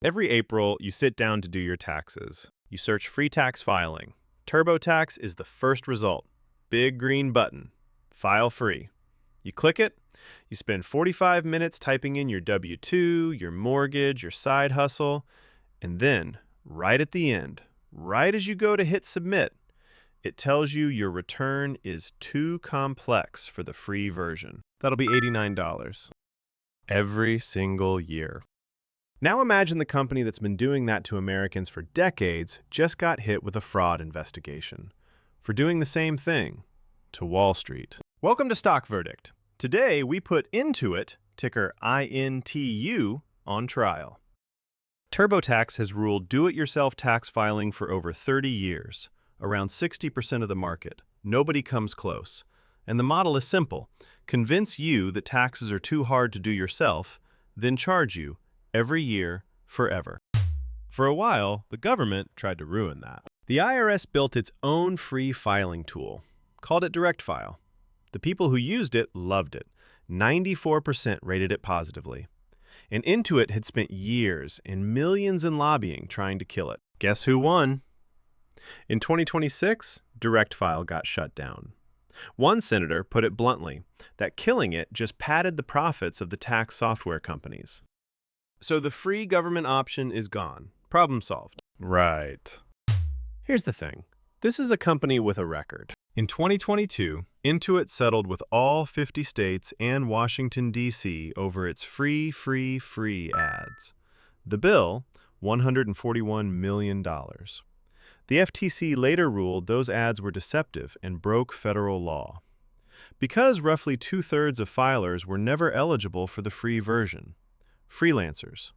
Every April, you sit down to do your taxes. You search free tax filing. TurboTax is the first result. Big green button. File free. You click it. You spend 45 minutes typing in your W-2, your mortgage, your side hustle, and then, right at the end, right as you go to hit submit, it tells you your return is too complex for the free version. That'll be $89. Every single year. Now imagine the company that's been doing that to Americans for decades just got hit with a fraud investigation for doing the same thing to Wall Street. Welcome to Stock Verdict. Today we put Intuit, ticker INTU, on trial. TurboTax has ruled do-it-yourself tax filing for over 30 years, around 60% of the market. Nobody comes close. And the model is simple. Convince you that taxes are too hard to do yourself, then charge you every year, forever. For a while, the government tried to ruin that. The IRS built its own free filing tool, called it Direct File. The people who used it loved it. 94% rated it positively. And Intuit had spent years and millions in lobbying trying to kill it. Guess who won? In 2026, Direct File got shut down. One senator put it bluntly, that killing it just padded the profits of the tax software companies. So the free government option is gone. Problem solved. Right. Here's the thing. This is a company with a record. In 2022, Intuit settled with all 50 states and Washington, D.C. over its free ads. The bill, $141 million. The FTC later ruled those ads were deceptive and broke federal law. Because roughly 2/3 of filers were never eligible for the free version. Freelancers,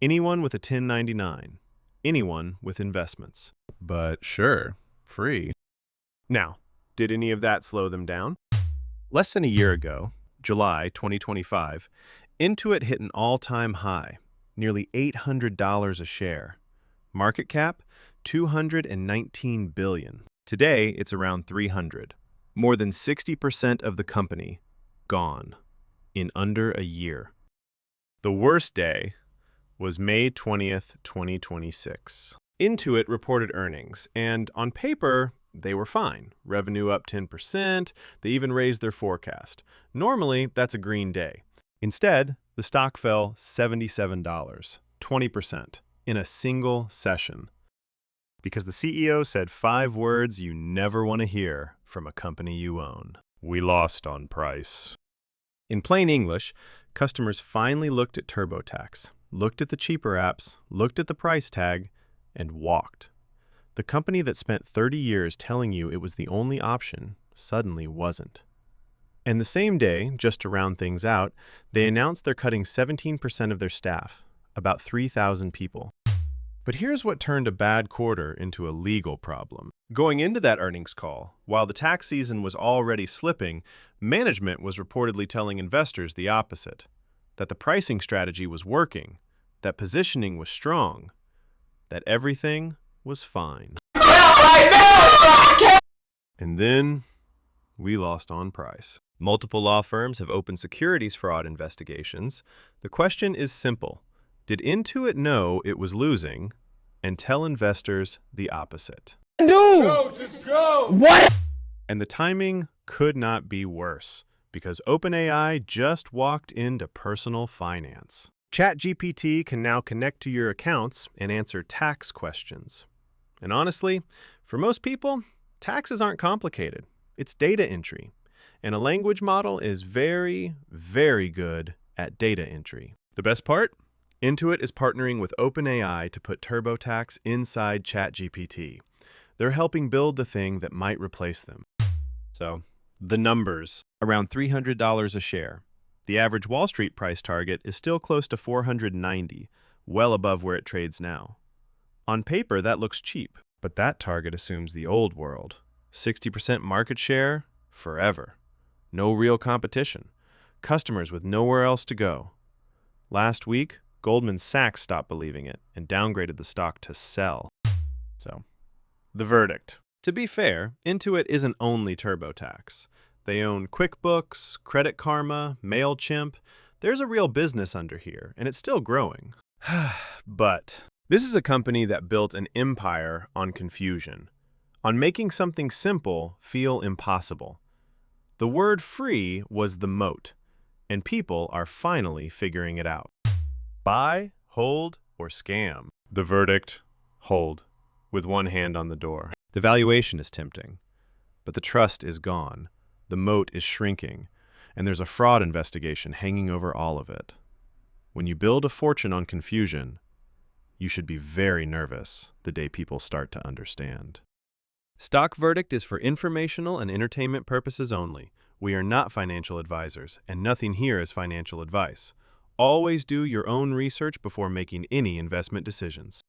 anyone with a 1099, anyone with investments. But sure, free. Now, did any of that slow them down? Less than a year ago, July 2025, Intuit hit an all-time high, nearly $800 a share. Market cap, $219 billion. Today, it's around $300. More than 60% of the company gone in under a year. The worst day was May 20th, 2026. Intuit reported earnings, and on paper, they were fine. Revenue up 10%, they even raised their forecast. Normally, that's a green day. Instead, the stock fell $77, 20%, in a single session. Because the CEO said 5 words you never want to hear from a company you own. We lost on price. In plain English, customers finally looked at TurboTax, looked at the cheaper apps, looked at the price tag, and walked. The company that spent 30 years telling you it was the only option suddenly wasn't. And the same day, just to round things out, they announced they're cutting 17% of their staff, about 3,000 people. But here's what turned a bad quarter into a legal problem. Going into that earnings call, while the tax season was already slipping, management was reportedly telling investors the opposite, that the pricing strategy was working, that positioning was strong, that everything was fine. And then we lost on price. Multiple law firms have opened securities fraud investigations. The question is simple. Did Intuit know it was losing and tell investors the opposite? Dude! Go, just go! What? And the timing could not be worse, because OpenAI just walked into personal finance. ChatGPT can now connect to your accounts and answer tax questions. And honestly, for most people, taxes aren't complicated. It's data entry. And a language model is very, very good at data entry. The best part? Intuit is partnering with OpenAI to put TurboTax inside ChatGPT. They're helping build the thing that might replace them. So, the numbers, around $300 a share. The average Wall Street price target is still close to $490, well above where it trades now. On paper, that looks cheap, but that target assumes the old world. 60% market share, forever. No real competition. Customers with nowhere else to go. Last week, Goldman Sachs stopped believing it and downgraded the stock to sell. So, the verdict. To be fair, Intuit isn't only TurboTax. They own QuickBooks, Credit Karma, MailChimp. There's a real business under here, and it's still growing. But this is a company that built an empire on confusion, on making something simple feel impossible. The word free was the moat, and people are finally figuring it out. Buy, hold, or scam? The verdict, hold, with one hand on the door. The valuation is tempting, but the trust is gone. The moat is shrinking, and there's a fraud investigation hanging over all of it. When you build a fortune on confusion, you should be very nervous the day people start to understand. Stock Verdict is for informational and entertainment purposes only. We are not financial advisors, and nothing here is financial advice. Always do your own research before making any investment decisions.